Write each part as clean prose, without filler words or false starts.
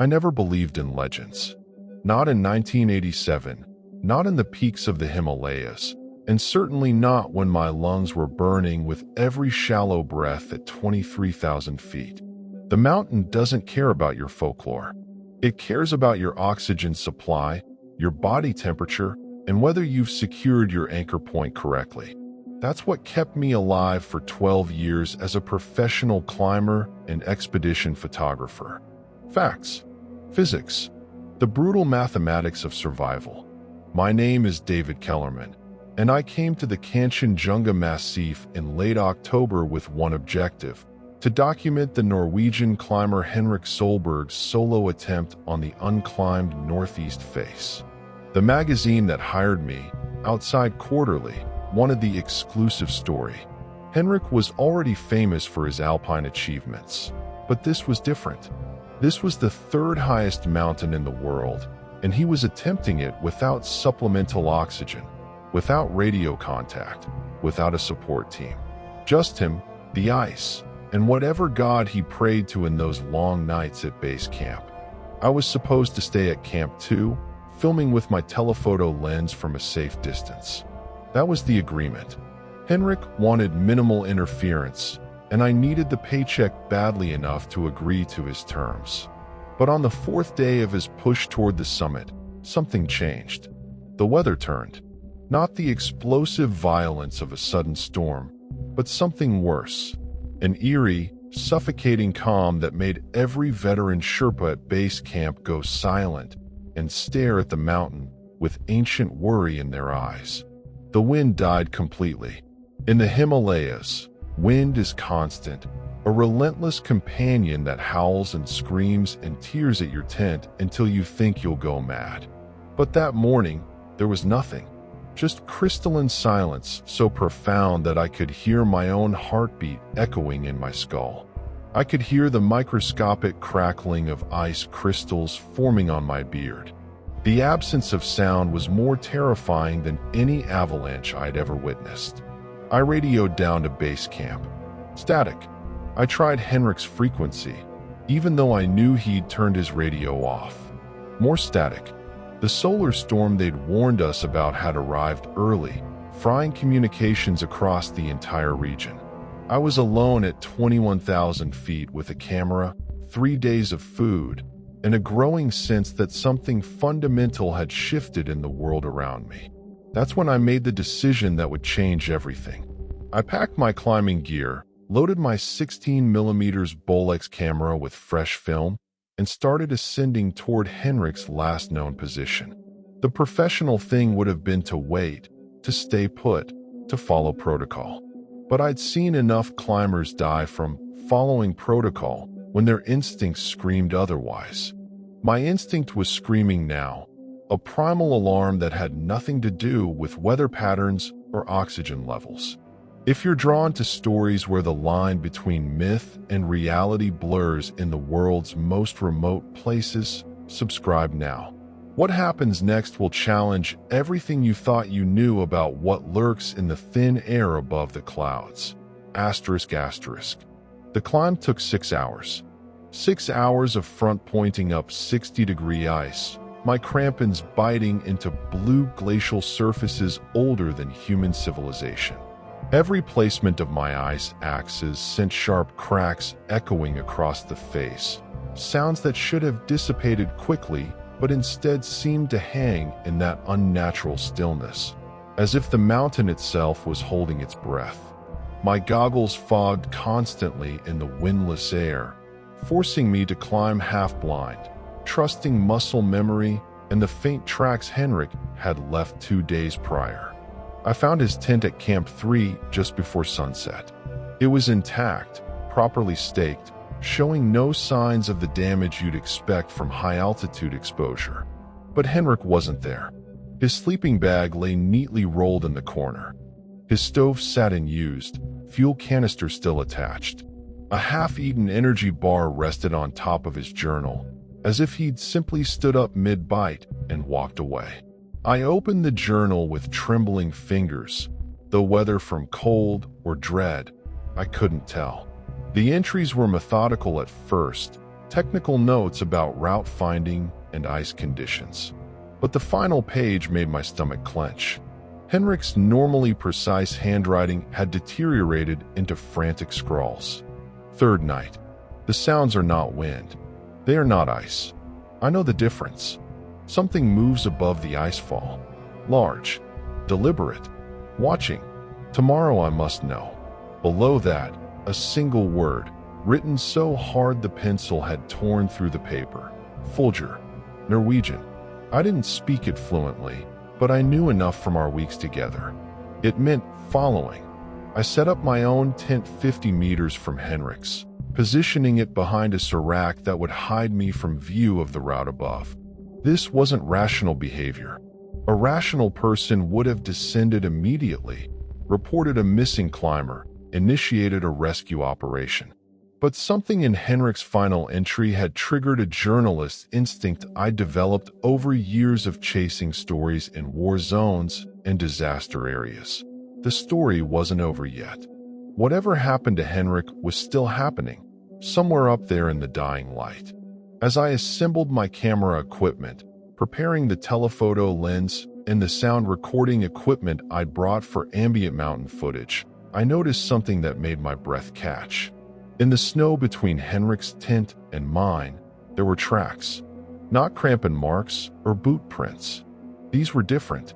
I never believed in legends. Not in 1987, not in the peaks of the Himalayas, and certainly not when my lungs were burning with every shallow breath at 23,000 feet. The mountain doesn't care about your folklore. It cares about your oxygen supply, your body temperature, and whether you've secured your anchor point correctly. That's what kept me alive for 12 years as a professional climber and expedition photographer. Facts. Physics. The brutal mathematics of survival. My name is David Kellerman, and I came to the Kanchenjunga Massif in late October with one objective: to document the Norwegian climber Henrik Solberg's solo attempt on the unclimbed northeast face. The magazine that hired me, Outside Quarterly, wanted the exclusive story. Henrik was already famous for his alpine achievements, but this was different. This was the third highest mountain in the world, and he was attempting it without supplemental oxygen, without radio contact, without a support team. Just him, the ice, and whatever god he prayed to in those long nights at base camp. I was supposed to stay at Camp 2, filming with my telephoto lens from a safe distance. That was the agreement. Henrik wanted minimal interference, and I needed the paycheck badly enough to agree to his terms. But on the fourth day of his push toward the summit, something changed. The weather turned. Not the explosive violence of a sudden storm, but something worse. An eerie, suffocating calm that made every veteran Sherpa at base camp go silent and stare at the mountain with ancient worry in their eyes. The wind died completely. In the Himalayas, wind is constant, a relentless companion that howls and screams and tears at your tent until you think you'll go mad. But that morning, there was nothing. Just crystalline silence so profound that I could hear my own heartbeat echoing in my skull. I could hear the microscopic crackling of ice crystals forming on my beard. The absence of sound was more terrifying than any avalanche I'd ever witnessed. I radioed down to base camp. Static. I tried Henrik's frequency, even though I knew he'd turned his radio off. More static. The solar storm they'd warned us about had arrived early, frying communications across the entire region. I was alone at 21,000 feet with a camera, 3 days of food, and a growing sense that something fundamental had shifted in the world around me. That's when I made the decision that would change everything. I packed my climbing gear, loaded my 16mm Bolex camera with fresh film, and started ascending toward Henrik's last known position. The professional thing would have been to wait, to stay put, to follow protocol. But I'd seen enough climbers die from following protocol when their instincts screamed otherwise. My instinct was screaming now, a primal alarm that had nothing to do with weather patterns or oxygen levels. If you're drawn to stories where the line between myth and reality blurs in the world's most remote places, subscribe now. What happens next will challenge everything you thought you knew about what lurks in the thin air above the clouds. Asterisk, asterisk. The climb took 6 hours. 6 hours of front-pointing up 60-degree ice, my crampons biting into blue glacial surfaces older than human civilization. Every placement of my ice axes sent sharp cracks echoing across the face, sounds that should have dissipated quickly but instead seemed to hang in that unnatural stillness, as if the mountain itself was holding its breath. My goggles fogged constantly in the windless air, forcing me to climb half-blind, trusting muscle memory and the faint tracks Henrik had left 2 days prior. I found his tent at Camp 3 just before sunset. It was intact, properly staked, showing no signs of the damage you'd expect from high-altitude exposure. But Henrik wasn't there. His sleeping bag lay neatly rolled in the corner. His stove sat unused, fuel canister still attached. A half-eaten energy bar rested on top of his journal, as if he'd simply stood up mid-bite and walked away. I opened the journal with trembling fingers, though whether from cold or dread, I couldn't tell. The entries were methodical at first, technical notes about route finding and ice conditions. But the final page made my stomach clench. Henrik's normally precise handwriting had deteriorated into frantic scrawls. Third night. The sounds are not wind. They are not ice. I know the difference. Something moves above the icefall. Large. Deliberate. Watching. Tomorrow I must know. Below that, a single word, written so hard the pencil had torn through the paper. Folger. Norwegian. I didn't speak it fluently, but I knew enough from our weeks together. It meant following. I set up my own tent 50 meters from Henrik's, positioning it behind a serac that would hide me from view of the route above. This wasn't rational behavior. A rational person would have descended immediately, reported a missing climber, initiated a rescue operation. But something in Henrik's final entry had triggered a journalist's instinct I developed over years of chasing stories in war zones and disaster areas. The story wasn't over yet. Whatever happened to Henrik was still happening, somewhere up there in the dying light. As I assembled my camera equipment, preparing the telephoto lens and the sound recording equipment I'd brought for ambient mountain footage, I noticed something that made my breath catch. In the snow between Henrik's tent and mine, there were tracks. Not crampon marks or boot prints. These were different.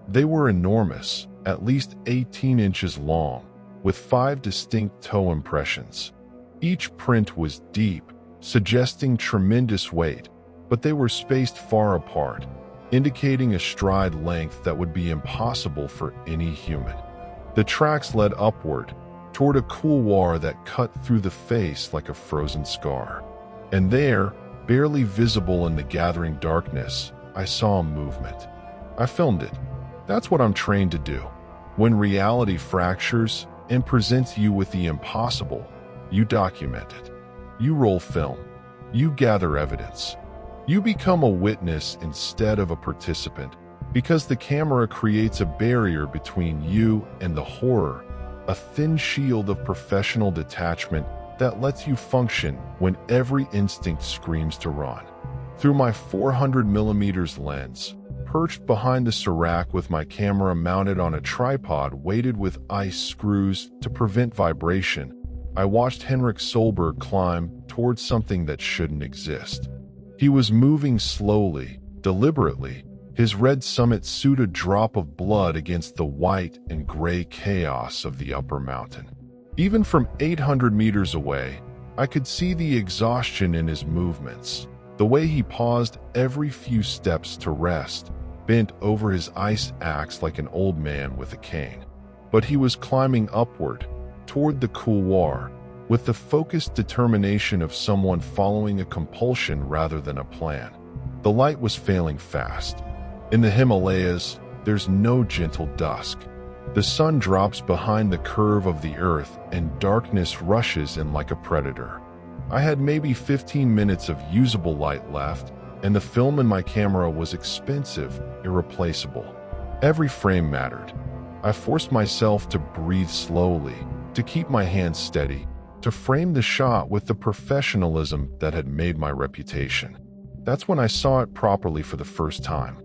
They were enormous, at least 18 inches long, with 5 distinct toe impressions. Each print was deep, suggesting tremendous weight, but they were spaced far apart, indicating a stride length that would be impossible for any human. The tracks led upward, toward a couloir that cut through the face like a frozen scar. And there, barely visible in the gathering darkness, I saw a movement. I filmed it. That's what I'm trained to do. When reality fractures and presents you with the impossible, you document it. You roll film. You gather evidence. You become a witness instead of a participant, because the camera creates a barrier between you and the horror, a thin shield of professional detachment that lets you function when every instinct screams to run. Through my 400mm lens, perched behind the serac with my camera mounted on a tripod weighted with ice screws to prevent vibration, I watched Henrik Solberg climb towards something that shouldn't exist. He was moving slowly, deliberately, his red summit suit a drop of blood against the white and gray chaos of the upper mountain. Even from 800 meters away, I could see the exhaustion in his movements, the way he paused every few steps to rest, bent over his ice axe like an old man with a cane. But he was climbing upward, toward the couloir, with the focused determination of someone following a compulsion rather than a plan. The light was failing fast. In the Himalayas, there's no gentle dusk. The sun drops behind the curve of the earth and darkness rushes in like a predator. I had maybe 15 minutes of usable light left, and the film in my camera was expensive, irreplaceable. Every frame mattered. I forced myself to breathe slowly, to keep my hands steady, to frame the shot with the professionalism that had made my reputation. That's when I saw it properly for the first time.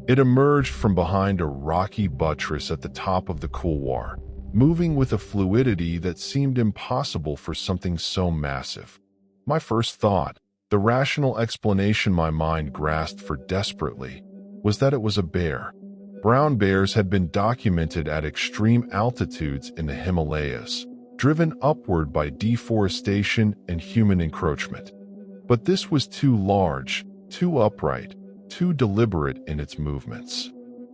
It emerged from behind a rocky buttress at the top of the couloir, moving with a fluidity that seemed impossible for something so massive. My first thought, the rational explanation my mind grasped for desperately, was that it was a bear. Brown bears had been documented at extreme altitudes in the Himalayas, driven upward by deforestation and human encroachment. But this was too large, too upright, too deliberate in its movements.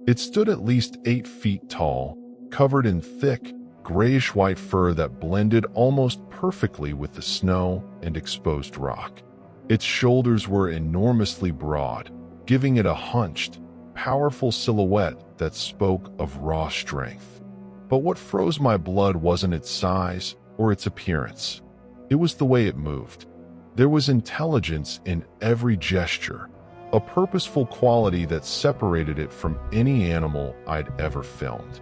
It stood at least 8 feet tall, covered in thick, grayish-white fur that blended almost perfectly with the snow and exposed rock. Its shoulders were enormously broad, giving it a hunched, powerful silhouette that spoke of raw strength. But what froze my blood wasn't its size or its appearance. It was the way it moved. There was intelligence in every gesture, a purposeful quality that separated it from any animal I'd ever filmed.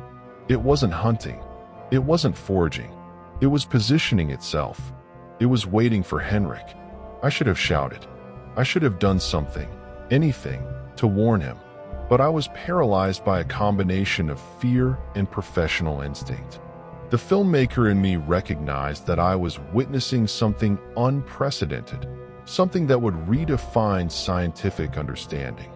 It wasn't hunting. It wasn't foraging. It was positioning itself. It was waiting for Henrik. I should have shouted. I should have done something, anything, to warn him. But I was paralyzed by a combination of fear and professional instinct. The filmmaker in me recognized that I was witnessing something unprecedented, something that would redefine scientific understanding.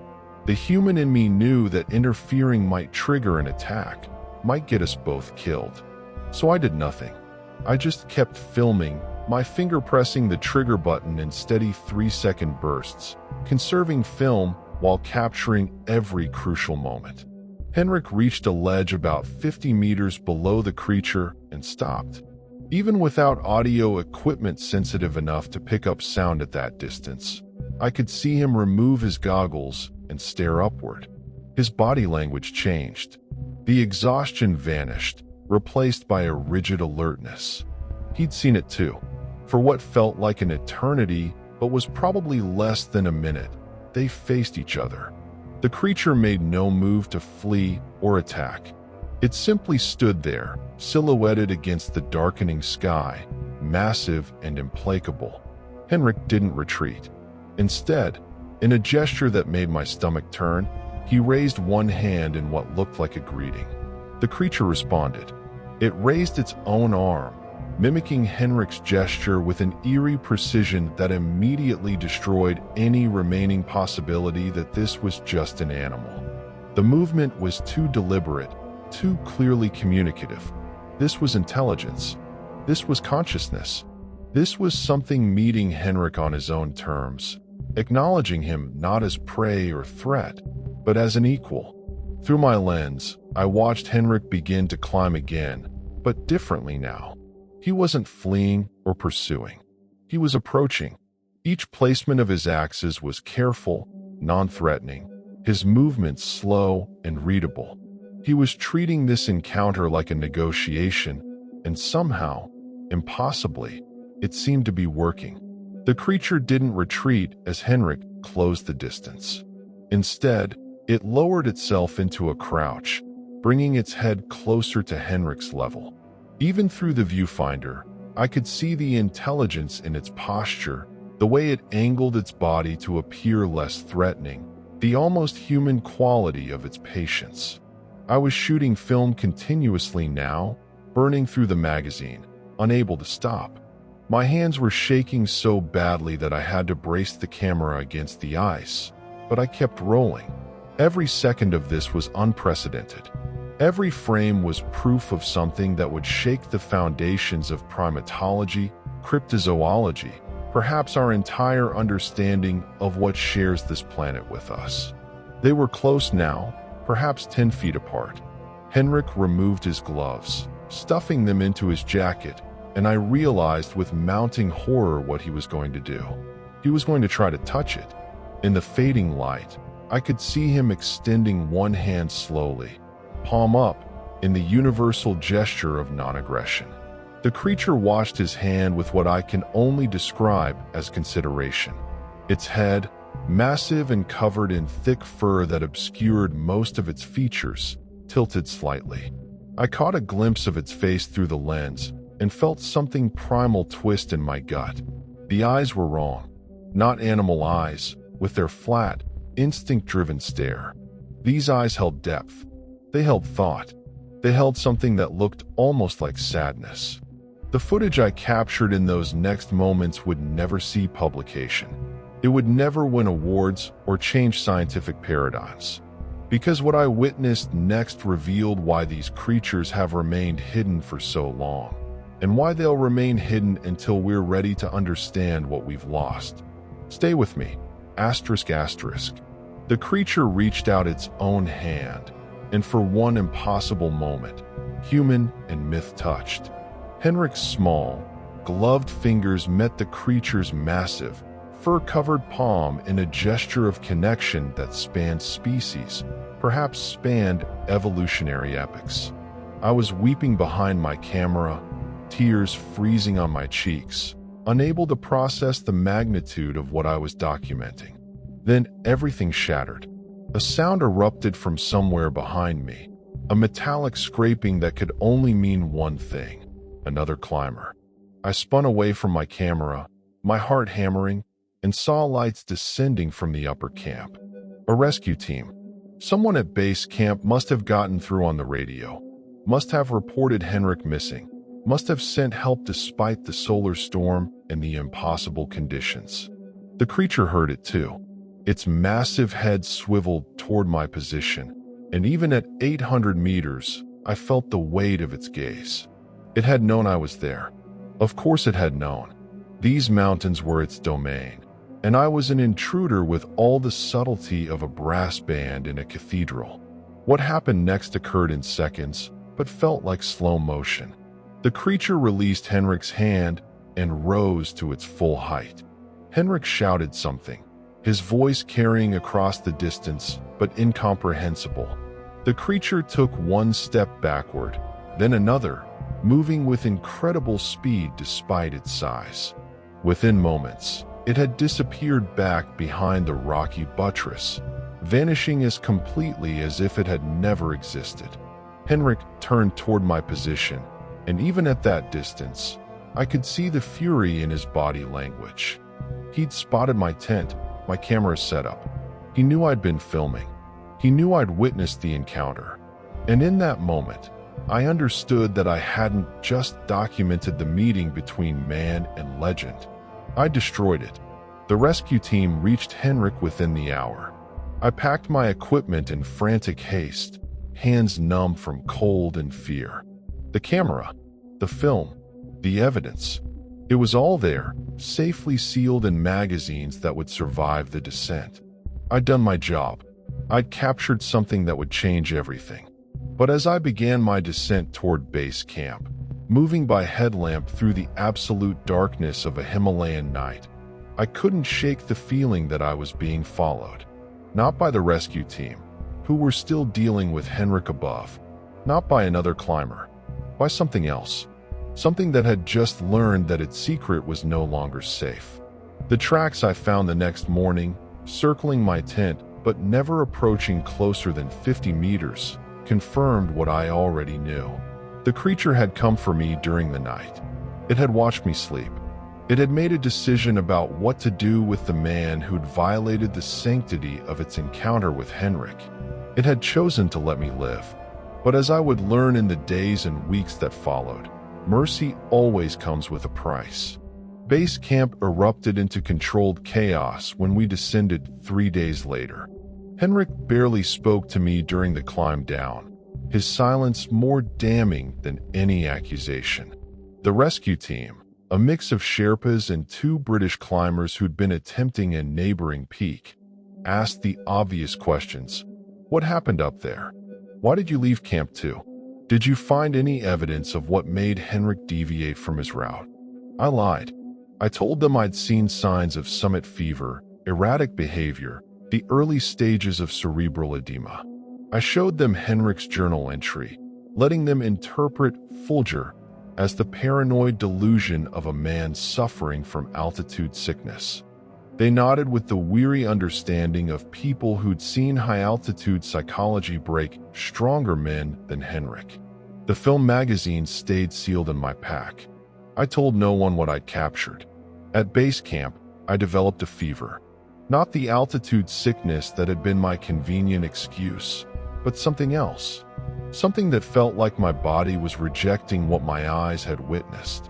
The human in me knew that interfering might trigger an attack, might get us both killed. So I did nothing. I just kept filming, my finger pressing the trigger button in steady 3-second bursts, conserving film while capturing every crucial moment. Henrik reached a ledge about 50 meters below the creature and stopped. Even without audio equipment sensitive enough to pick up sound at that distance, I could see him remove his goggles and stare upward. His body language changed. The exhaustion vanished, replaced by a rigid alertness. He'd seen it too. For what felt like an eternity, but was probably less than a minute, they faced each other. The creature made no move to flee or attack. It simply stood there, silhouetted against the darkening sky, massive and implacable. Henrik didn't retreat. Instead, in a gesture that made my stomach turn, he raised one hand in what looked like a greeting. The creature responded. It raised its own arm, mimicking Henrik's gesture with an eerie precision that immediately destroyed any remaining possibility that this was just an animal. The movement was too deliberate, too clearly communicative. This was intelligence. This was consciousness. This was something meeting Henrik on his own terms, acknowledging him not as prey or threat, but as an equal. Through my lens, I watched Henrik begin to climb again, but differently now. He wasn't fleeing or pursuing. He was approaching. Each placement of his axes was careful, non-threatening, his movements slow and readable. He was treating this encounter like a negotiation, and somehow, impossibly, it seemed to be working. The creature didn't retreat as Henrik closed the distance. Instead, it lowered itself into a crouch, bringing its head closer to Henrik's level. Even through the viewfinder, I could see the intelligence in its posture, the way it angled its body to appear less threatening, the almost human quality of its patience. I was shooting film continuously now, burning through the magazine, unable to stop. My hands were shaking so badly that I had to brace the camera against the ice, but I kept rolling. Every second of this was unprecedented. Every frame was proof of something that would shake the foundations of primatology, cryptozoology, perhaps our entire understanding of what shares this planet with us. They were close now, perhaps 10 feet apart. Henrik removed his gloves, stuffing them into his jacket, and I realized with mounting horror what he was going to do. He was going to try to touch it. In the fading light, I could see him extending one hand slowly, palm up, in the universal gesture of non-aggression. The creature washed his hand with what I can only describe as consideration. Its head, massive and covered in thick fur that obscured most of its features, tilted slightly. I caught a glimpse of its face through the lens and felt something primal twist in my gut. The eyes were wrong. Not animal eyes, with their flat, instinct-driven stare. These eyes held depth. They held thought. They held something that looked almost like sadness. The footage I captured in those next moments would never see publication. It would never win awards or change scientific paradigms. Because what I witnessed next revealed why these creatures have remained hidden for so long, and why they'll remain hidden until we're ready to understand what we've lost. Stay with me. Asterisk asterisk. The creature reached out its own hand, and for one impossible moment, human and myth touched. Henrik's small, gloved fingers met the creature's massive, fur-covered palm in a gesture of connection that spanned species, perhaps spanned evolutionary epochs. I was weeping behind my camera, tears freezing on my cheeks, unable to process the magnitude of what I was documenting. Then everything shattered. A sound erupted from somewhere behind me, a metallic scraping that could only mean one thing: another climber. I spun away from my camera, my heart hammering, and saw lights descending from the upper camp. A rescue team. Someone at base camp must have gotten through on the radio, must have reported Henrik missing, must have sent help despite the solar storm and the impossible conditions. The creature heard it too. Its massive head swiveled toward my position, and even at 800 meters, I felt the weight of its gaze. It had known I was there. Of course it had known. These mountains were its domain, and I was an intruder with all the subtlety of a brass band in a cathedral. What happened next occurred in seconds, but felt like slow motion. The creature released Henrik's hand and rose to its full height. Henrik shouted something, his voice carrying across the distance, but incomprehensible. The creature took one step backward, then another, moving with incredible speed despite its size. Within moments, it had disappeared back behind the rocky buttress, vanishing as completely as if it had never existed. Henrik turned toward my position, and even at that distance, I could see the fury in his body language. He'd spotted my tent, my camera setup. He knew I'd been filming. He knew I'd witnessed the encounter. And in that moment, I understood that I hadn't just documented the meeting between man and legend. I destroyed it. The rescue team reached Henrik within the hour. I packed my equipment in frantic haste, hands numb from cold and fear. The camera, the film, the evidence. It was all there, safely sealed in magazines that would survive the descent. I'd done my job. I'd captured something that would change everything. But as I began my descent toward base camp, moving by headlamp through the absolute darkness of a Himalayan night, I couldn't shake the feeling that I was being followed. Not by the rescue team, who were still dealing with Henrik above. Not by another climber. By something else. Something that had just learned that its secret was no longer safe. The tracks I found the next morning, circling my tent but never approaching closer than 50 meters, confirmed what I already knew. The creature had come for me during the night. It had watched me sleep. It had made a decision about what to do with the man who'd violated the sanctity of its encounter with Henrik. It had chosen to let me live. But as I would learn in the days and weeks that followed, mercy always comes with a price. Base camp erupted into controlled chaos when we descended 3 days later. Henrik barely spoke to me during the climb down, his silence more damning than any accusation. The rescue team, a mix of Sherpas and 2 British climbers who'd been attempting a neighboring peak, asked the obvious questions. What happened up there? Why did you leave Camp 2? Did you find any evidence of what made Henrik deviate from his route? I lied. I told them I'd seen signs of summit fever, erratic behavior, the early stages of cerebral edema. I showed them Henrik's journal entry, letting them interpret Fulgur as the paranoid delusion of a man suffering from altitude sickness. They nodded with the weary understanding of people who'd seen high-altitude psychology break stronger men than Henrik. The film magazines stayed sealed in my pack. I told no one what I'd captured. At base camp, I developed a fever. Not the altitude sickness that had been my convenient excuse, but something else. Something that felt like my body was rejecting what my eyes had witnessed.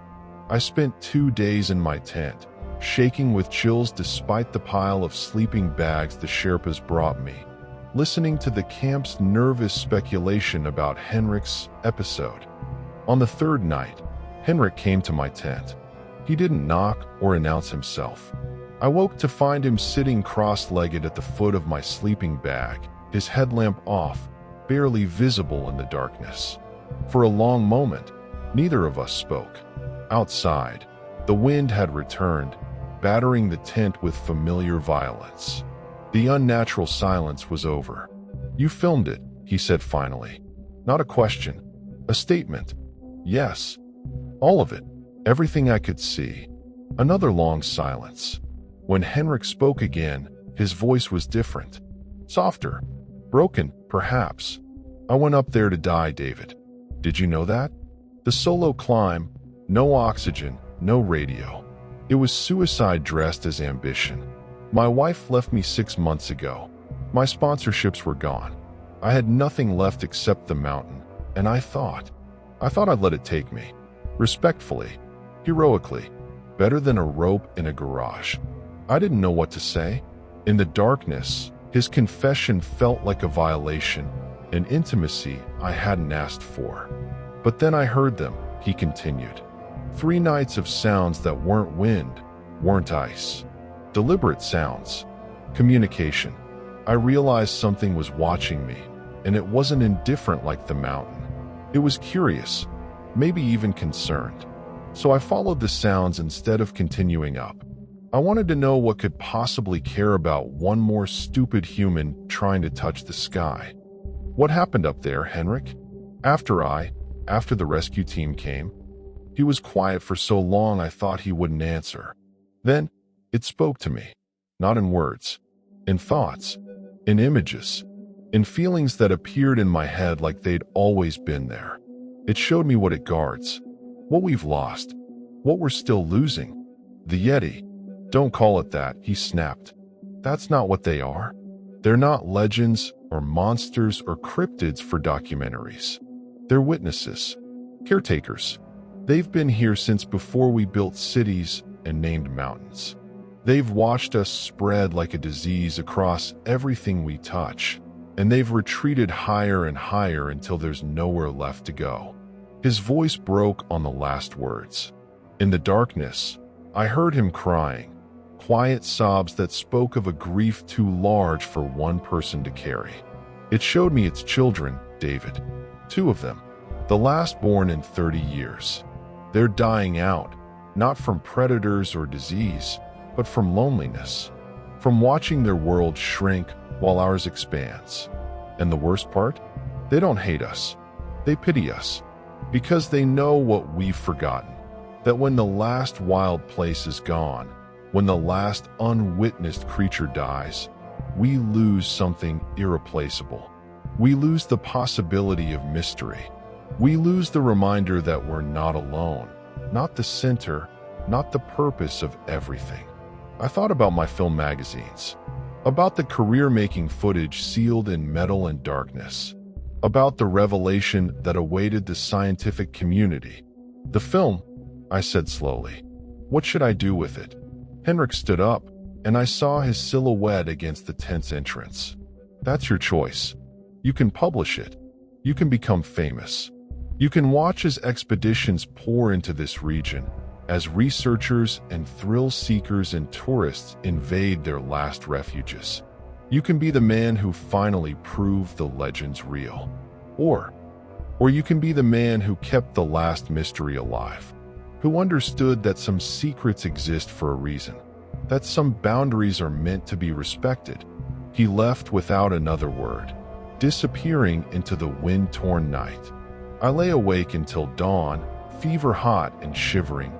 I spent 2 days in my tent, shaking with chills despite the pile of sleeping bags the Sherpas brought me, listening to the camp's nervous speculation about Henrik's episode. On the 3rd night, Henrik came to my tent. He didn't knock or announce himself. I woke to find him sitting cross-legged at the foot of my sleeping bag, his headlamp off, barely visible in the darkness. For a long moment, neither of us spoke. Outside, the wind had returned, battering the tent with familiar violence. The unnatural silence was over. "You filmed it," he said finally. Not a question, a statement. Yes. All of it. Everything I could see. Another long silence. When Henrik spoke again, his voice was different. Softer. Broken, perhaps. "I went up there to die, David. Did you know that? The solo climb, no oxygen, no radio. It was suicide dressed as ambition. My wife left me 6 months ago. My sponsorships were gone. I had nothing left except the mountain, and I thought I'd let it take me. Respectfully, heroically, better than a rope in a garage. I didn't know what to say. In the darkness, his confession felt like a violation, an intimacy I hadn't asked for. But then I heard them, he continued. 3 nights of sounds that weren't wind, weren't ice. Deliberate sounds. Communication. I realized something was watching me, and it wasn't indifferent like the mountain. It was curious, maybe even concerned. So I followed the sounds instead of continuing up. I wanted to know what could possibly care about one more stupid human trying to touch the sky. What happened up there, Henrik? After the rescue team came. He was quiet for so long I thought he wouldn't answer. Then, it spoke to me. Not in words. In thoughts. In images. In feelings that appeared in my head like they'd always been there. It showed me what it guards. What we've lost. What we're still losing. The Yeti. Don't call it that, he snapped. That's not what they are. They're not legends or monsters or cryptids for documentaries. They're witnesses. Caretakers. They've been here since before we built cities and named mountains. They've watched us spread like a disease across everything we touch, and they've retreated higher and higher until there's nowhere left to go. His voice broke on the last words. In the darkness, I heard him crying, quiet sobs that spoke of a grief too large for one person to carry. It showed me its children, David. 2 of them, the last born in 30 years. They're dying out, not from predators or disease, but from loneliness, from watching their world shrink while ours expands. And the worst part? They don't hate us. They pity us, because they know what we've forgotten, that when the last wild place is gone, when the last unwitnessed creature dies, we lose something irreplaceable. We lose the possibility of mystery. We lose the reminder that we're not alone, not the center, not the purpose of everything. I thought about my film magazines, about the career-making footage sealed in metal and darkness, about the revelation that awaited the scientific community. The film, I said slowly. What should I do with it? Henrik stood up, and I saw his silhouette against the tent's entrance. That's your choice. You can publish it. You can become famous. You can watch as expeditions pour into this region, as researchers and thrill seekers and tourists invade their last refuges. You can be the man who finally proved the legends real. Or you can be the man who kept the last mystery alive, who understood that some secrets exist for a reason, that some boundaries are meant to be respected. He left without another word, disappearing into the wind-torn night. I lay awake until dawn, fever-hot and shivering,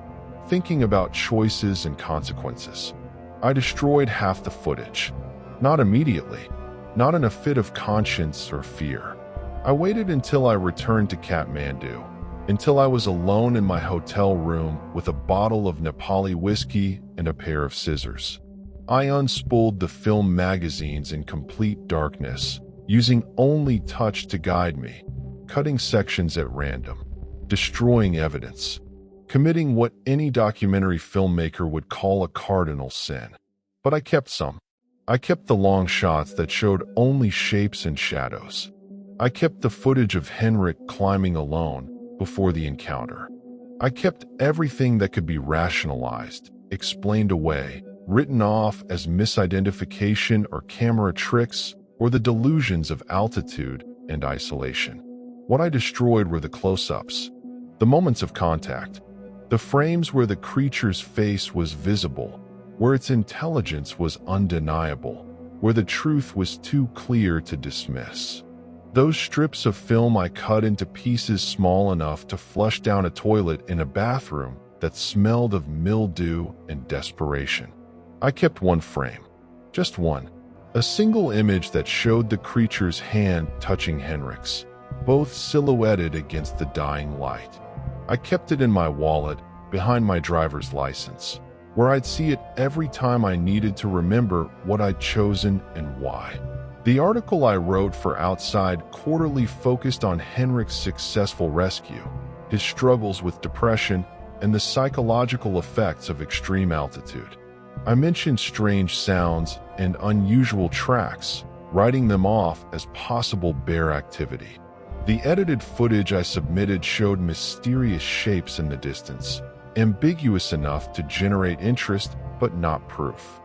thinking about choices and consequences. I destroyed half the footage. Not immediately, not in a fit of conscience or fear. I waited until I returned to Kathmandu, until I was alone in my hotel room with a bottle of Nepali whiskey and a pair of scissors. I unspooled the film magazines in complete darkness, using only touch to guide me, cutting sections at random, destroying evidence, committing what any documentary filmmaker would call a cardinal sin. But I kept some. I kept the long shots that showed only shapes and shadows. I kept the footage of Henrik climbing alone before the encounter. I kept everything that could be rationalized, explained away, written off as misidentification or camera tricks or the delusions of altitude and isolation. What I destroyed were the close-ups, the moments of contact, the frames where the creature's face was visible, where its intelligence was undeniable, where the truth was too clear to dismiss. Those strips of film I cut into pieces small enough to flush down a toilet in a bathroom that smelled of mildew and desperation. I kept one frame, just one, a single image that showed the creature's hand touching Henrik's, both silhouetted against the dying light. I kept it in my wallet, behind my driver's license. where I'd see it every time I needed to remember what I'd chosen and why. The article I wrote for Outside Quarterly focused on Henrik's successful rescue, his struggles with depression, and the psychological effects of extreme altitude. I mentioned strange sounds and unusual tracks, writing them off as possible bear activity. The edited footage I submitted showed mysterious shapes in the distance, ambiguous enough to generate interest but not proof.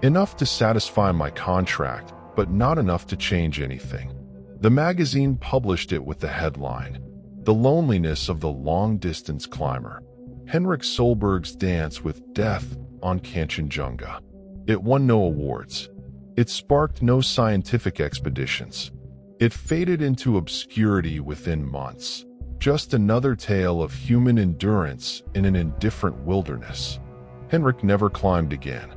Enough to satisfy my contract, but not enough to change anything. The magazine published it with the headline, "The Loneliness of the Long-Distance Climber. Henrik Solberg's Dance with Death on Kanchenjunga." It won no awards. It sparked no scientific expeditions. It faded into obscurity within months. Just another tale of human endurance in an indifferent wilderness. Henrik never climbed again.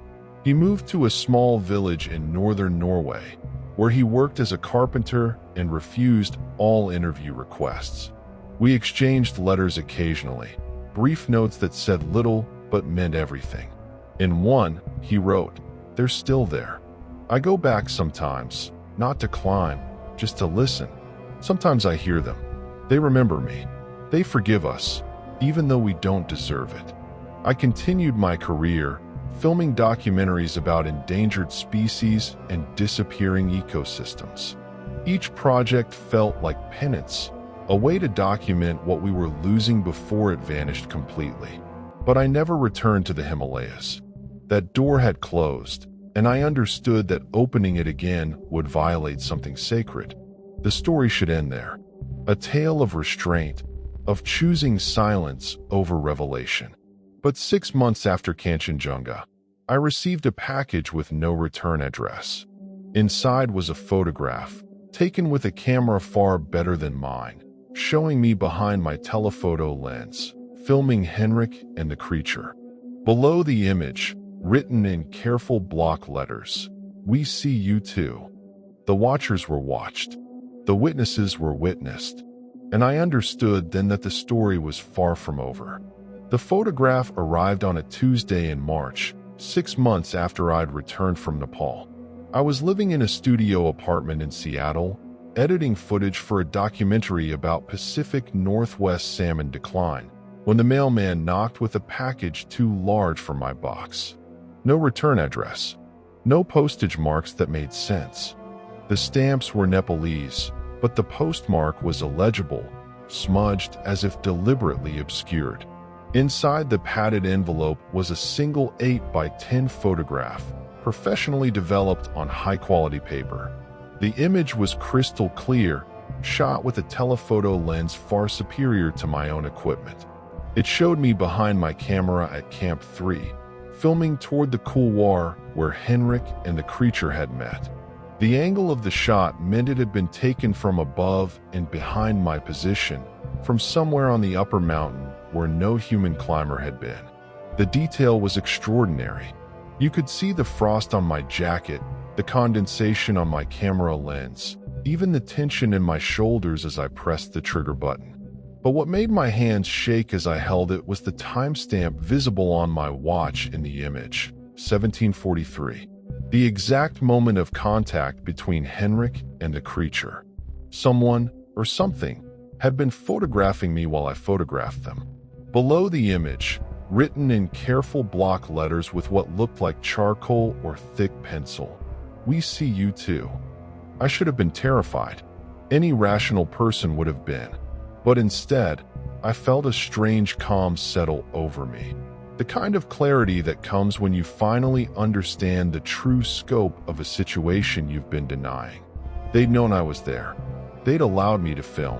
He moved to a small village in northern Norway, where he worked as a carpenter and refused all interview requests. We exchanged letters occasionally, brief notes that said little but meant everything. In one, he wrote, "They're still there. I go back sometimes, not to climb, just to listen. Sometimes I hear them. They remember me. They forgive us, even though we don't deserve it." I continued my career, filming documentaries about endangered species and disappearing ecosystems. Each project felt like penance, a way to document what we were losing before it vanished completely. But I never returned to the Himalayas. That door had closed, and I understood that opening it again would violate something sacred. The story should end there. A tale of restraint, of choosing silence over revelation. But 6 months after Kanchenjunga, I received a package with no return address. Inside was a photograph, taken with a camera far better than mine, showing me behind my telephoto lens, filming Henrik and the creature. Below the image, written in careful block letters, "We see you too." The watchers were watched. The witnesses were witnessed. And I understood then that the story was far from over. The photograph arrived on a Tuesday in March, 6 months after I'd returned from Nepal. I was living in a studio apartment in Seattle, editing footage for a documentary about Pacific Northwest salmon decline, when the mailman knocked with a package too large for my box. No return address. No postage marks that made sense. The stamps were Nepalese, but the postmark was illegible, smudged as if deliberately obscured. Inside the padded envelope was a single 8x10 photograph, professionally developed on high-quality paper. The image was crystal clear, shot with a telephoto lens far superior to my own equipment. It showed me behind my camera at Camp 3, filming toward the couloir where Henrik and the creature had met. The angle of the shot meant it had been taken from above and behind my position, from somewhere on the upper mountain where no human climber had been. The detail was extraordinary. You could see the frost on my jacket, the condensation on my camera lens, even the tension in my shoulders as I pressed the trigger button. But what made my hands shake as I held it was the timestamp visible on my watch in the image, 1743. The exact moment of contact between Henrik and the creature. Someone, or something, had been photographing me while I photographed them. Below the image, written in careful block letters with what looked like charcoal or thick pencil, "We see you too." I should have been terrified. Any rational person would have been. But instead, I felt a strange calm settle over me. The kind of clarity that comes when you finally understand the true scope of a situation you've been denying. They'd known I was there. They'd allowed me to film.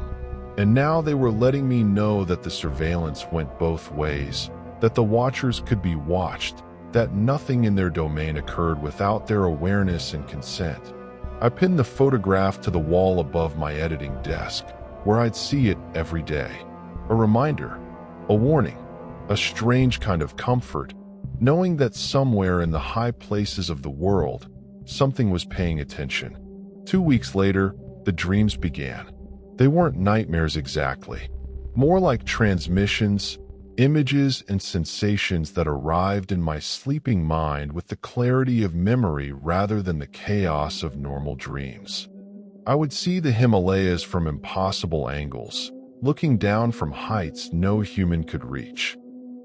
And now they were letting me know that the surveillance went both ways, that the watchers could be watched, that nothing in their domain occurred without their awareness and consent. I pinned the photograph to the wall above my editing desk, where I'd see it every day. A reminder, a warning, a strange kind of comfort, knowing that somewhere in the high places of the world, something was paying attention. 2 weeks later, the dreams began. They weren't nightmares exactly, more like transmissions, images and sensations that arrived in my sleeping mind with the clarity of memory rather than the chaos of normal dreams. I would see the Himalayas from impossible angles, looking down from heights no human could reach.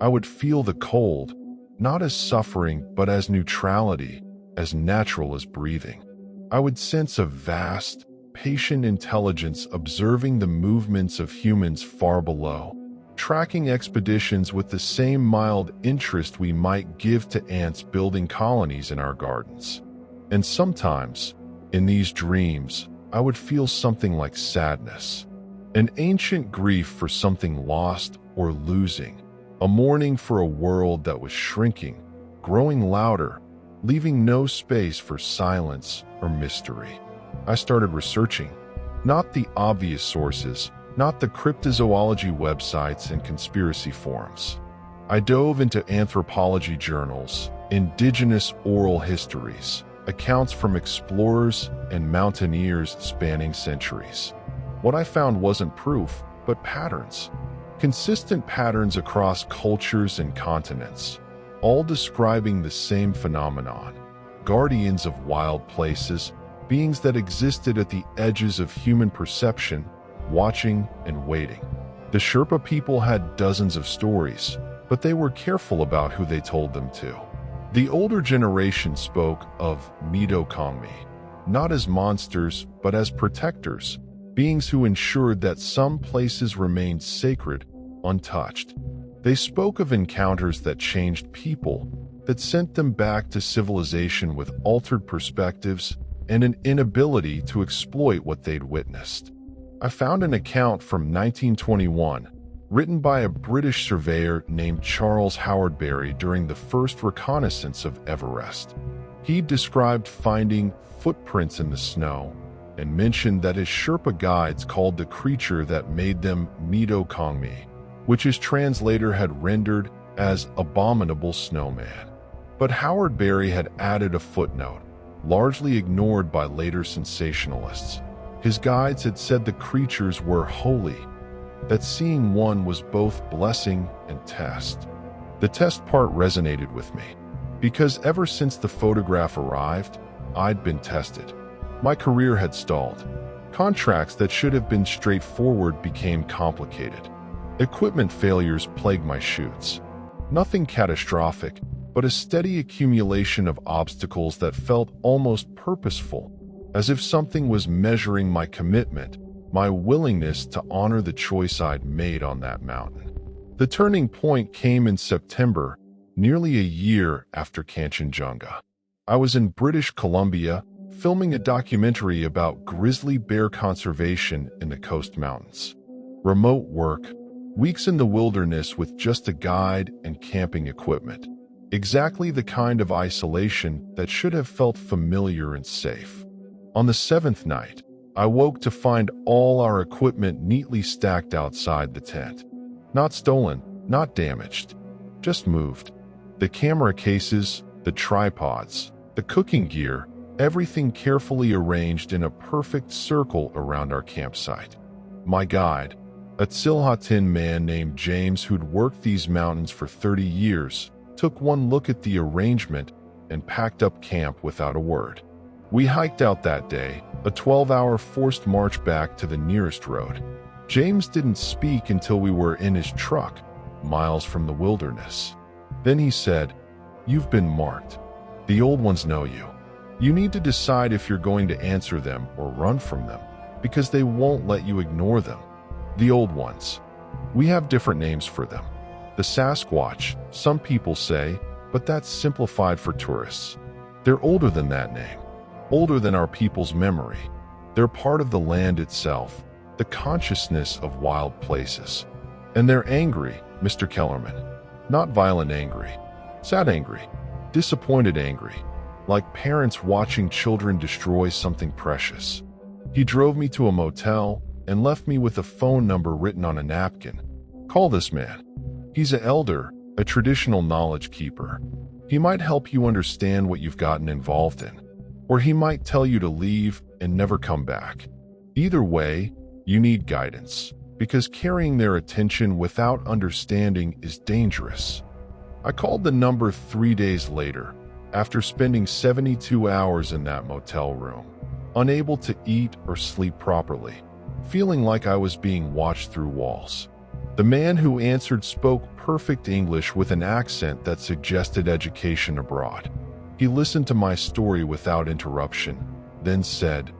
I would feel the cold, not as suffering but as neutrality, as natural as breathing. I would sense a vast, patient intelligence observing the movements of humans far below, tracking expeditions with the same mild interest we might give to ants building colonies in our gardens. And sometimes, in these dreams, I would feel something like sadness, an ancient grief for something lost or losing, a mourning for a world that was shrinking, growing louder, leaving no space for silence or mystery. I started researching, not the obvious sources, not the cryptozoology websites and conspiracy forums. I dove into anthropology journals, indigenous oral histories, accounts from explorers and mountaineers spanning centuries. What I found wasn't proof, but patterns. Consistent patterns across cultures and continents, all describing the same phenomenon. Guardians of wild places, beings that existed at the edges of human perception, watching and waiting. The Sherpa people had dozens of stories, but they were careful about who they told them to. The older generation spoke of Mitokongmi, not as monsters, but as protectors, beings who ensured that some places remained sacred, untouched. They spoke of encounters that changed people, that sent them back to civilization with altered perspectives and an inability to exploit what they'd witnessed. I found an account from 1921, written by a British surveyor named Charles Howard Berry during the first reconnaissance of Everest. He described finding footprints in the snow and mentioned that his Sherpa guides called the creature that made them Mitokongmi, which his translator had rendered as Abominable Snowman. But Howard Berry had added a footnote, largely ignored by later sensationalists. His guides had said the creatures were holy, that seeing one was both blessing and test. The test part resonated with me, because ever since the photograph arrived, I'd been tested. My career had stalled. Contracts that should have been straightforward became complicated. Equipment failures plagued my shoots. Nothing catastrophic, but a steady accumulation of obstacles that felt almost purposeful, as if something was measuring my commitment, my willingness to honor the choice I'd made on that mountain. The turning point came in September, nearly a year after Kanchenjunga. I was in British Columbia, filming a documentary about grizzly bear conservation in the Coast Mountains. Remote work, weeks in the wilderness with just a guide and camping equipment. Exactly the kind of isolation that should have felt familiar and safe. On the seventh night, I woke to find all our equipment neatly stacked outside the tent. Not stolen, not damaged, just moved. The camera cases, the tripods, the cooking gear, everything carefully arranged in a perfect circle around our campsite. My guide, a Tsilhottin man named James who'd worked these mountains for 30 years, took one look at the arrangement and packed up camp without a word. We hiked out that day, a 12-hour forced march back to the nearest road. James didn't speak until we were in his truck, miles from the wilderness. Then he said, "You've been marked. The old ones know you. You need to decide if you're going to answer them or run from them, because they won't let you ignore them. The old ones. We have different names for them. The Sasquatch, some people say, but that's simplified for tourists. They're older than that name, older than our people's memory. They're part of the land itself, the consciousness of wild places. And they're angry, Mr. Kellerman. Not violent angry, sad angry, disappointed angry, like parents watching children destroy something precious." He drove me to a motel and left me with a phone number written on a napkin. "Call this man. He's an elder, a traditional knowledge keeper. He might help you understand what you've gotten involved in, or he might tell you to leave and never come back. Either way, you need guidance." because carrying their attention without understanding is dangerous. I called the number 3 days later, after spending 72 hours in that motel room, unable to eat or sleep properly, feeling like I was being watched through walls. The man who answered spoke perfect English with an accent that suggested education abroad. He listened to my story without interruption, then said,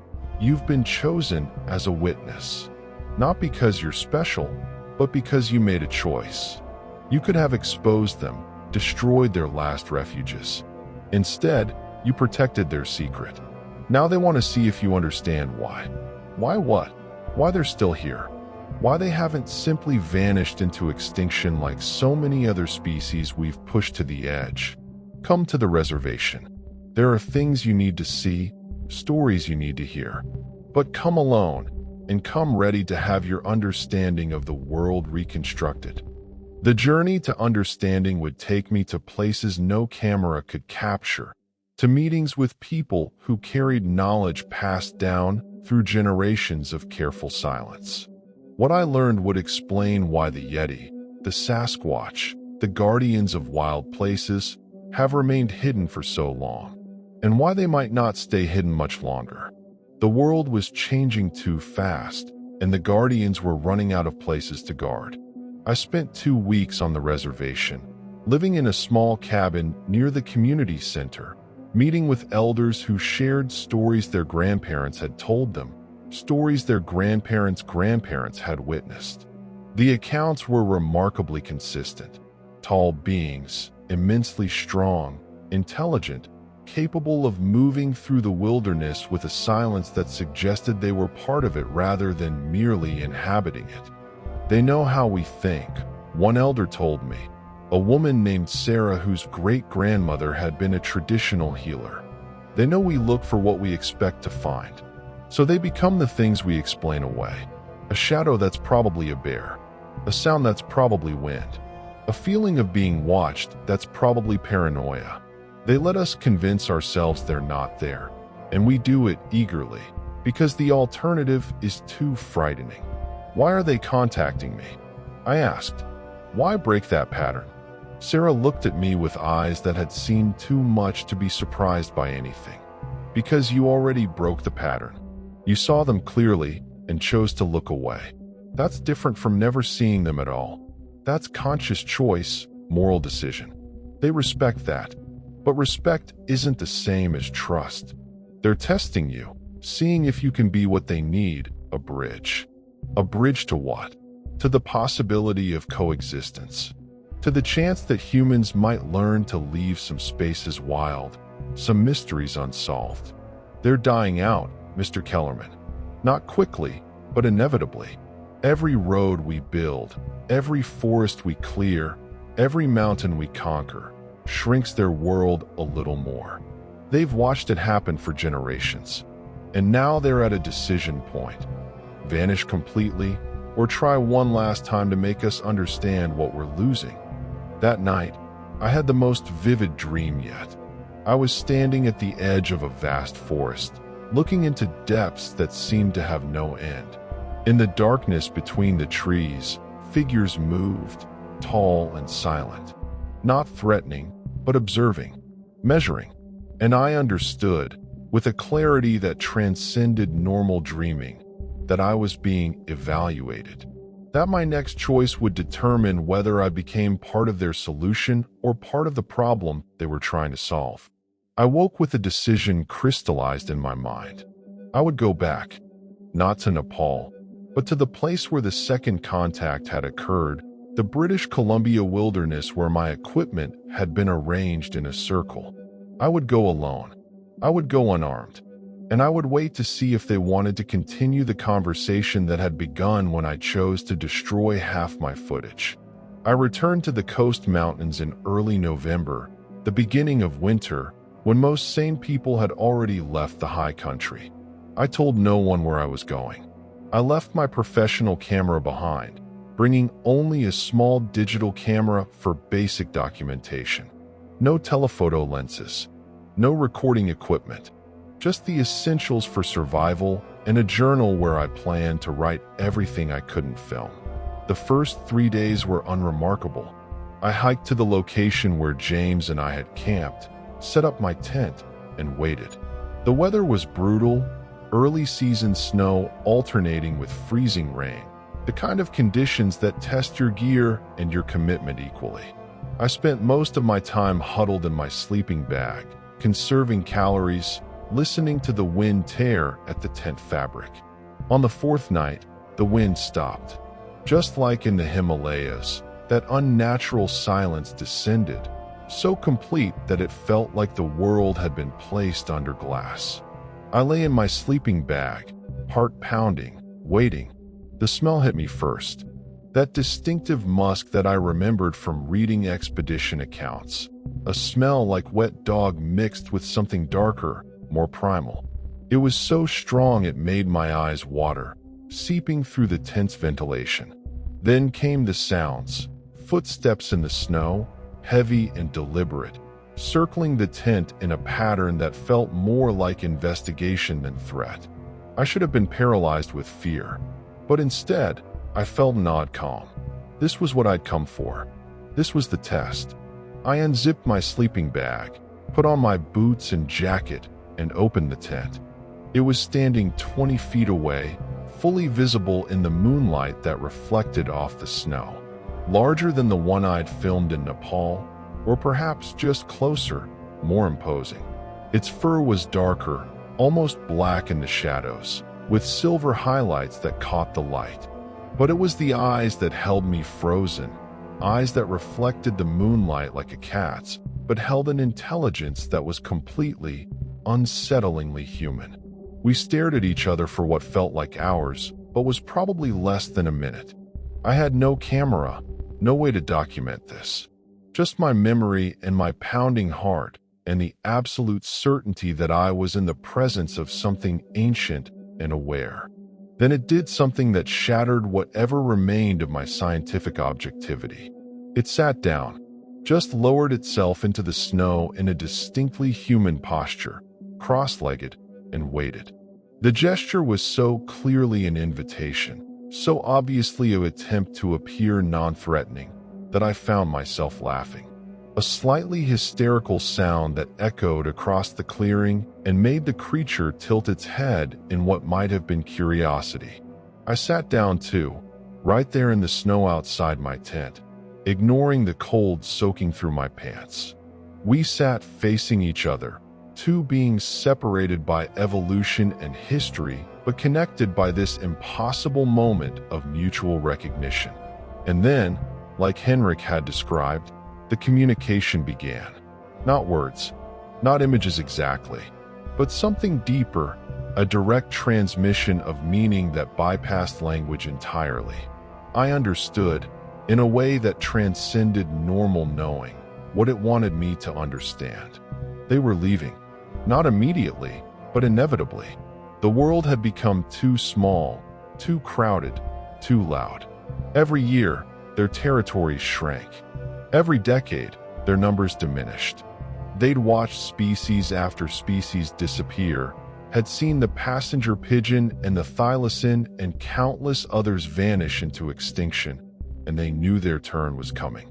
"You've been chosen as a witness, not because you're special, but because you made a choice. You could have exposed them, destroyed their last refuges. Instead, you protected their secret. Now they want to see if you understand why. Why what? Why they're still here. Why they haven't simply vanished into extinction like so many other species we've pushed to the edge. Come to the reservation. There are things you need to see, stories you need to hear. But come alone, and come ready to have your understanding of the world reconstructed." The journey to understanding would take me to places no camera could capture, to meetings with people who carried knowledge passed down through generations of careful silence. What I learned would explain why the Yeti, the Sasquatch, the guardians of wild places, have remained hidden for so long, and why they might not stay hidden much longer. The world was changing too fast, and the guardians were running out of places to guard. I spent 2 weeks on the reservation, living in a small cabin near the community center, meeting with elders who shared stories their grandparents had told them, stories their grandparents' had witnessed. The accounts were remarkably consistent. Tall beings, immensely strong, intelligent, capable of moving through the wilderness with a silence that suggested they were part of it rather than merely inhabiting it. "They know how we think," one elder told me, a woman named Sarah whose great-grandmother had been a traditional healer. "They know we look for what we expect to find, so they become the things we explain away. A shadow that's probably a bear, a sound that's probably wind, a feeling of being watched that's probably paranoia. They let us convince ourselves they're not there, and we do it eagerly, because the alternative is too frightening." "Why are they contacting me?" I asked. "Why break that pattern?" Sarah looked at me with eyes that had seen too much to be surprised by anything. "Because you already broke the pattern. You saw them clearly and chose to look away. That's different from never seeing them at all. That's conscious choice, moral decision. They respect that. But respect isn't the same as trust. They're testing you, seeing if you can be what they need, a bridge. A bridge to what? To the possibility of coexistence. To the chance that humans might learn to leave some spaces wild, some mysteries unsolved. They're dying out, Mr. Kellerman. Not quickly, but inevitably. Every road we build, every forest we clear, every mountain we conquer, shrinks their world a little more. They've watched it happen for generations. And now they're at a decision point. Vanish completely, or try one last time to make us understand what we're losing. That night, I had the most vivid dream yet. I was standing at the edge of a vast forest, looking into depths that seemed to have no end. In the darkness between the trees, figures moved, tall and silent. Not threatening, but observing, measuring. And I understood, with a clarity that transcended normal dreaming, that I was being evaluated. That my next choice would determine whether I became part of their solution or part of the problem they were trying to solve. I woke with a decision crystallized in my mind. I would go back, not to Nepal, but to the place where the second contact had occurred, the British Columbia wilderness where my equipment had been arranged in a circle. I would go alone. I would go unarmed. And I would wait to see if they wanted to continue the conversation that had begun when I chose to destroy half my footage. I returned to the coast mountains in early November, the beginning of winter, when most sane people had already left the high country. I told no one where I was going. I left my professional camera behind, bringing only a small digital camera for basic documentation. No telephoto lenses, no recording equipment. just the essentials for survival, and a journal where I planned to write everything I couldn't film. The first 3 days were unremarkable. I hiked to the location where James and I had camped, set up my tent, and waited. The weather was brutal, early season snow alternating with freezing rain, the kind of conditions that test your gear and your commitment equally. I spent most of my time huddled in my sleeping bag, conserving calories, listening to the wind tear at the tent fabric. On the fourth night, the wind stopped. Just like in the Himalayas, that unnatural silence descended, so complete that it felt like the world had been placed under glass. I lay in my sleeping bag, heart pounding, waiting. The smell hit me first. That distinctive musk that I remembered from reading expedition accounts. A smell like wet dog mixed with something darker, more primal. It was so strong it made my eyes water, seeping through the tent's ventilation. Then came the sounds, footsteps in the snow, heavy and deliberate, circling the tent in a pattern that felt more like investigation than threat. I should have been paralyzed with fear, but instead, I felt an odd calm. This was what I'd come for. This was the test. I unzipped my sleeping bag, put on my boots and jacket, and opened the tent. It was standing 20 feet away, fully visible in the moonlight that reflected off the snow. Larger than the one I'd filmed in Nepal, or perhaps just closer, more imposing. Its fur was darker, almost black in the shadows, with silver highlights that caught the light. But it was the eyes that held me frozen, eyes that reflected the moonlight like a cat's, but held an intelligence that was completely, unsettlingly human. We stared at each other for what felt like hours, but was probably less than a minute. I had no camera, no way to document this. Just my memory and my pounding heart, and the absolute certainty that I was in the presence of something ancient and aware. Then it did something that shattered whatever remained of my scientific objectivity. It sat down, just lowered itself into the snow in a distinctly human posture, cross-legged, and waited. The gesture was so clearly an invitation, so obviously an attempt to appear non-threatening, that I found myself laughing. A slightly hysterical sound that echoed across the clearing and made the creature tilt its head in what might have been curiosity. I sat down too, right there in the snow outside my tent, ignoring the cold soaking through my pants. We sat facing each other, two beings separated by evolution and history, but connected by this impossible moment of mutual recognition. And then, like Henrik had described, the communication began. Not words, not images exactly, but something deeper, a direct transmission of meaning that bypassed language entirely. I understood, in a way that transcended normal knowing, what it wanted me to understand. They were leaving. Not immediately, but inevitably. The world had become too small, too crowded, too loud. Every year, their territories shrank. Every decade, their numbers diminished. They'd watched species after species disappear, had seen the passenger pigeon and the thylacine and countless others vanish into extinction, and they knew their turn was coming.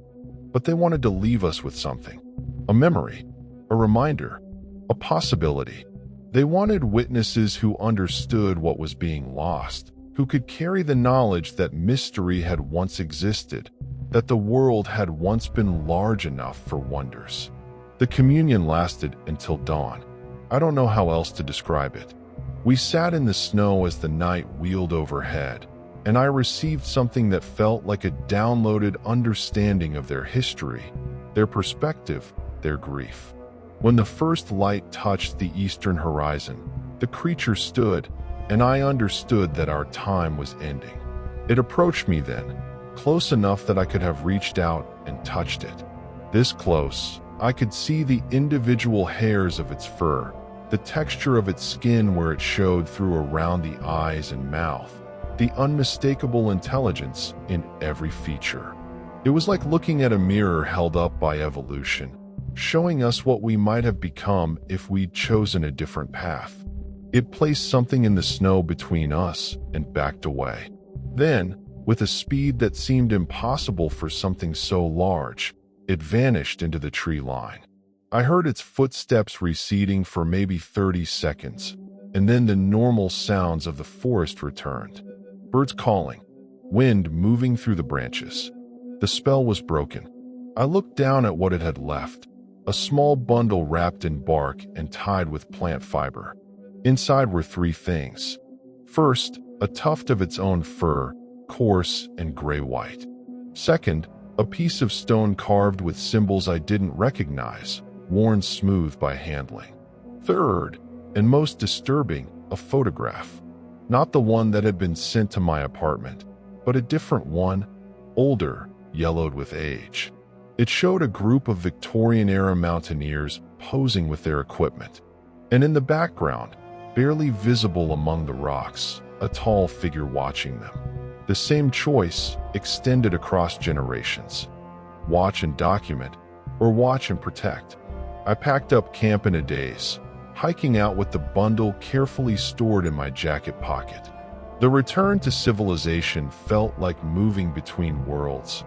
But they wanted to leave us with something. A memory, a reminder, a possibility. They wanted witnesses who understood what was being lost, who could carry the knowledge that mystery had once existed, that the world had once been large enough for wonders. The communion lasted until dawn. I don't know how else to describe it. We sat in the snow as the night wheeled overhead, and I received something that felt like a downloaded understanding of their history, their perspective, their grief. When the first light touched the eastern horizon, the creature stood, and I understood that our time was ending. It approached me then, close enough that I could have reached out and touched it. This close, I could see the individual hairs of its fur, the texture of its skin where it showed through around the eyes and mouth, the unmistakable intelligence in every feature. It was like looking at a mirror held up by evolution, showing us what we might have become if we'd chosen a different path. It placed something in the snow between us and backed away. Then, with a speed that seemed impossible for something so large, it vanished into the tree line. I heard its footsteps receding for maybe 30 seconds, and then the normal sounds of the forest returned. Birds calling, wind moving through the branches. The spell was broken. I looked down at what it had left, a small bundle wrapped in bark and tied with plant fiber. Inside were three things. First, a tuft of its own fur, coarse and gray-white. Second, a piece of stone carved with symbols I didn't recognize, worn smooth by handling. Third, and most disturbing, a photograph. Not the one that had been sent to my apartment, but a different one, older, yellowed with age. It showed a group of Victorian-era mountaineers posing with their equipment. And in the background, barely visible among the rocks, a tall figure watching them. The same choice extended across generations. Watch and document, or watch and protect. I packed up camp in a daze, hiking out with the bundle carefully stored in my jacket pocket. The return to civilization felt like moving between worlds,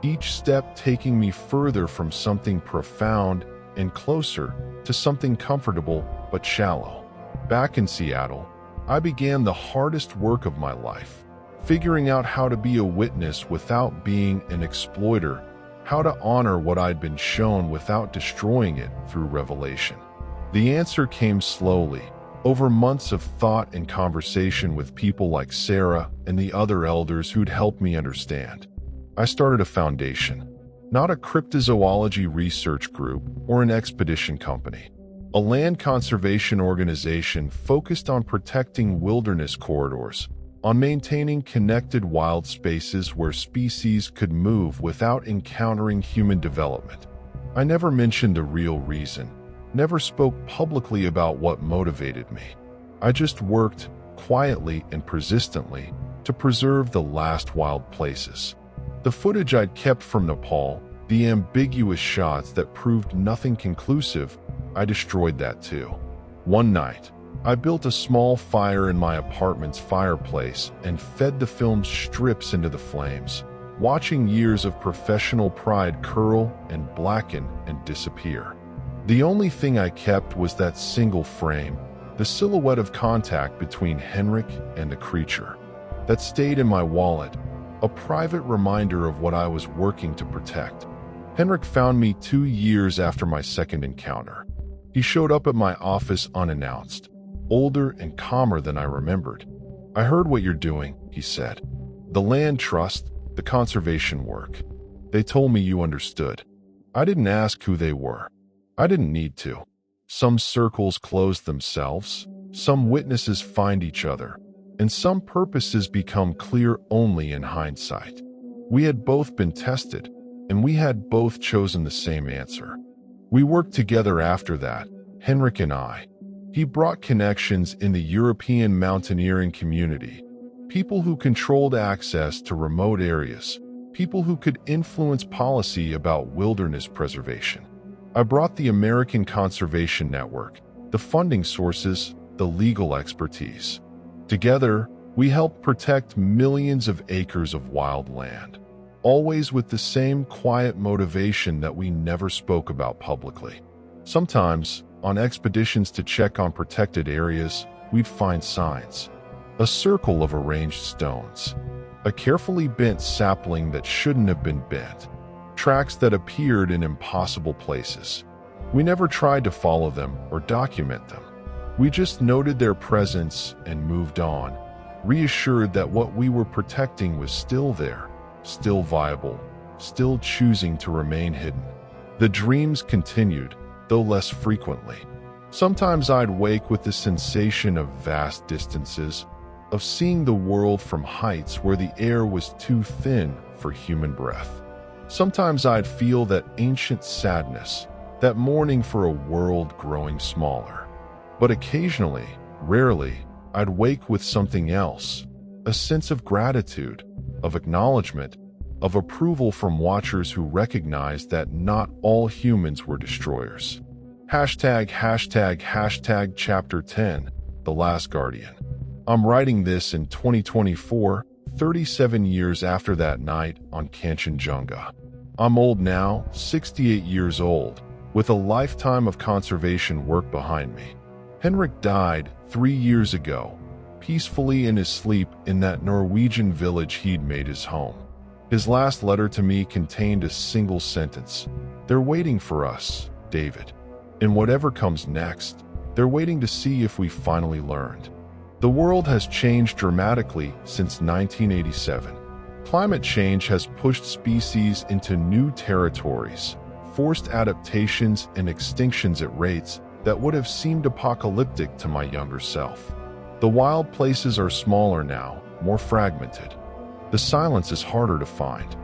each step taking me further from something profound and closer to something comfortable but shallow. Back in Seattle, I began the hardest work of my life, figuring out how to be a witness without being an exploiter, how to honor what I'd been shown without destroying it through revelation. The answer came slowly, over months of thought and conversation with people like Sarah and the other elders who'd helped me understand. I started a foundation, not a cryptozoology research group or an expedition company. A land conservation organization focused on protecting wilderness corridors, on maintaining connected wild spaces where species could move without encountering human development. I never mentioned the real reason, never spoke publicly about what motivated me. I just worked, quietly and persistently, to preserve the last wild places. The footage I'd kept from Nepal, the ambiguous shots that proved nothing conclusive, I destroyed that too. One night, I built a small fire in my apartment's fireplace and fed the film's strips into the flames, watching years of professional pride curl and blacken and disappear. The only thing I kept was that single frame, the silhouette of contact between Henrik and the creature. That stayed in my wallet, a private reminder of what I was working to protect. Henrik found me 2 years after my second encounter. He showed up at my office unannounced, older and calmer than I remembered. "I heard what you're doing," he said. "The land trust, the conservation work. They told me you understood." I didn't ask who they were. I didn't need to. Some circles close themselves, some witnesses find each other, and some purposes become clear only in hindsight. We had both been tested, and we had both chosen the same answer. We worked together after that, Henrik and I. He brought connections in the European mountaineering community, people who controlled access to remote areas, people who could influence policy about wilderness preservation. I brought the American Conservation Network, the funding sources, the legal expertise. Together, we helped protect millions of acres of wild land, always with the same quiet motivation that we never spoke about publicly. Sometimes, on expeditions to check on protected areas, we'd find signs. A circle of arranged stones, a carefully bent sapling that shouldn't have been bent, tracks that appeared in impossible places. We never tried to follow them or document them. We just noted their presence and moved on, reassured that what we were protecting was still there, still viable, still choosing to remain hidden. The dreams continued, though less frequently. Sometimes I'd wake with the sensation of vast distances, of seeing the world from heights where the air was too thin for human breath. Sometimes I'd feel that ancient sadness, that mourning for a world growing smaller. But occasionally, rarely, I'd wake with something else, a sense of gratitude, of acknowledgement, of approval from watchers who recognized that not all humans were destroyers. ####Chapter 10, The Last Guardian. I'm writing this in 2024, 37 years after that night on Kanchenjunga. I'm old now, 68 years old, with a lifetime of conservation work behind me. Henrik died 3 years ago, peacefully in his sleep in that Norwegian village he'd made his home. His last letter to me contained a single sentence. "They're waiting for us, David. And whatever comes next, they're waiting to see if we finally learned." The world has changed dramatically since 1987. Climate change has pushed species into new territories, forced adaptations and extinctions at rates that would have seemed apocalyptic to my younger self. The wild places are smaller now, more fragmented. The silence is harder to find,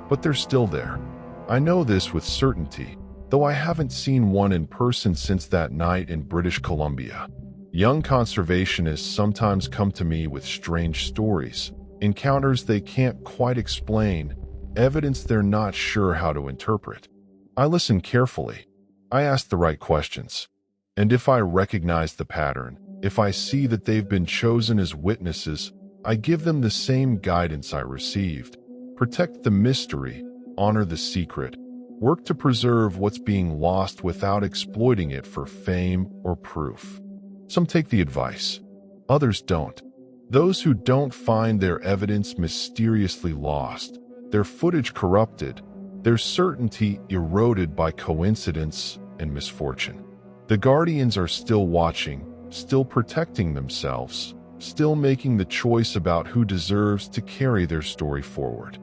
but they're still there. I know this with certainty, though I haven't seen one in person since that night in British Columbia. Young conservationists sometimes come to me with strange stories, encounters they can't quite explain, evidence they're not sure how to interpret. I listen carefully. I ask the right questions. And if I recognize the pattern, if I see that they've been chosen as witnesses, I give them the same guidance I received. Protect the mystery, honor the secret, work to preserve what's being lost without exploiting it for fame or proof. Some take the advice, others don't. Those who don't find their evidence mysteriously lost, their footage corrupted, their certainty eroded by coincidence and misfortune. The guardians are still watching, still protecting themselves, still making the choice about who deserves to carry their story forward.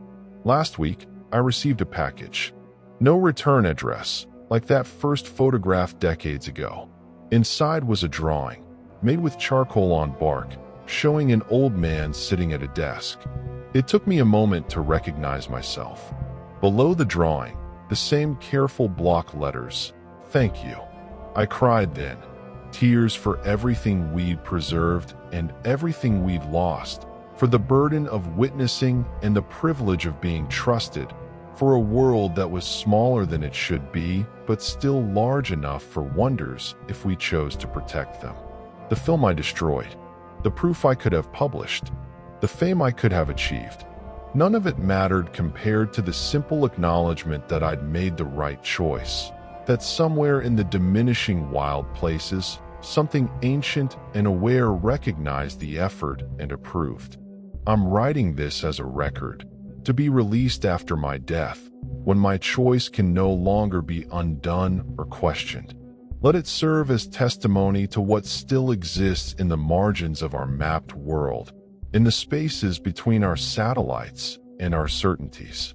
Last week, I received a package. No return address, like that first photograph decades ago. Inside was a drawing, made with charcoal on bark, showing an old man sitting at a desk. It took me a moment to recognize myself. Below the drawing, the same careful block letters, "Thank you." I cried then. Tears for everything we'd preserved and everything we'd lost, for the burden of witnessing and the privilege of being trusted, for a world that was smaller than it should be, but still large enough for wonders if we chose to protect them. The film I destroyed, the proof I could have published, the fame I could have achieved. None of it mattered compared to the simple acknowledgement that I'd made the right choice, that somewhere in the diminishing wild places, something ancient and aware recognized the effort and approved. I'm writing this as a record, to be released after my death, when my choice can no longer be undone or questioned. Let it serve as testimony to what still exists in the margins of our mapped world, in the spaces between our satellites and our certainties.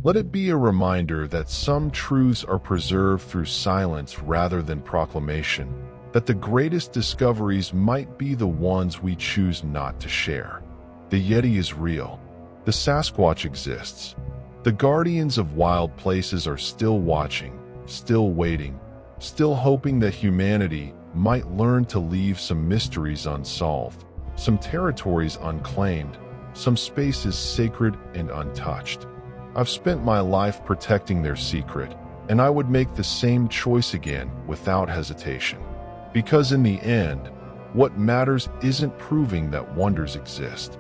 Let it be a reminder that some truths are preserved through silence rather than proclamation, that the greatest discoveries might be the ones we choose not to share. The Yeti is real. The Sasquatch exists. The guardians of wild places are still watching, still waiting, still hoping that humanity might learn to leave some mysteries unsolved, some territories unclaimed, some spaces sacred and untouched. I've spent my life protecting their secret, and I would make the same choice again without hesitation. Because in the end, what matters isn't proving that wonders exist.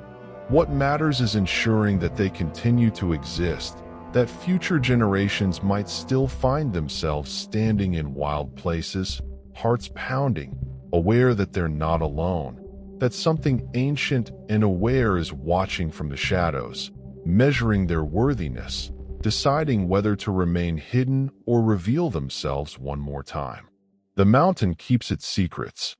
What matters is ensuring that they continue to exist, that future generations might still find themselves standing in wild places, hearts pounding, aware that they're not alone, that something ancient and aware is watching from the shadows, measuring their worthiness, deciding whether to remain hidden or reveal themselves one more time. The mountain keeps its secrets,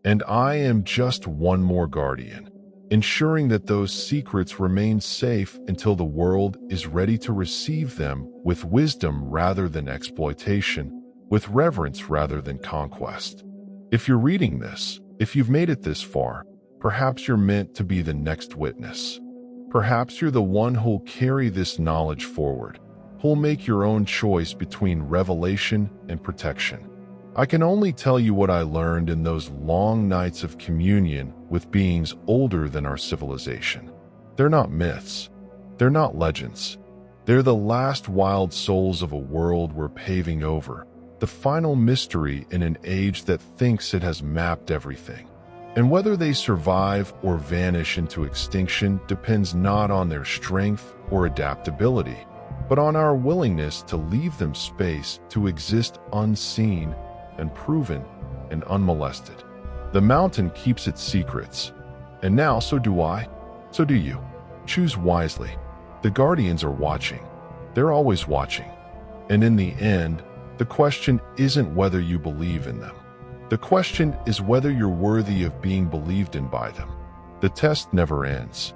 and I am just one more guardian, ensuring that those secrets remain safe until the world is ready to receive them with wisdom rather than exploitation, with reverence rather than conquest. If you're reading this, if you've made it this far, perhaps you're meant to be the next witness. Perhaps you're the one who'll carry this knowledge forward, who'll make your own choice between revelation and protection. I can only tell you what I learned in those long nights of communion with beings older than our civilization. They're not myths. They're not legends. They're the last wild souls of a world we're paving over, the final mystery in an age that thinks it has mapped everything. And whether they survive or vanish into extinction depends not on their strength or adaptability, but on our willingness to leave them space to exist unseen and proven and unmolested. The mountain keeps its secrets, and now so do I, so do you. Choose wisely. The guardians are watching. They're always watching. And in the end, the question isn't whether you believe in them. The question is whether you're worthy of being believed in by them. The test never ends.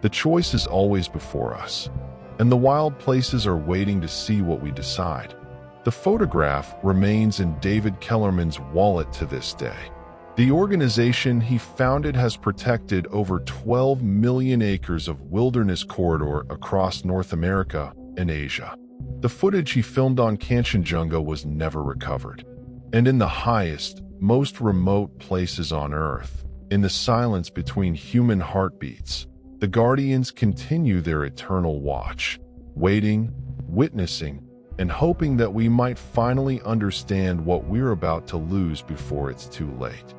The choice is always before us, and the wild places are waiting to see what we decide. The photograph remains in David Kellerman's wallet to this day. The organization he founded has protected over 12 million acres of wilderness corridor across North America and Asia. The footage he filmed on Kanchenjunga was never recovered. And in the highest, most remote places on Earth, in the silence between human heartbeats, the Guardians continue their eternal watch, waiting, witnessing, and hoping that we might finally understand what we're about to lose before it's too late.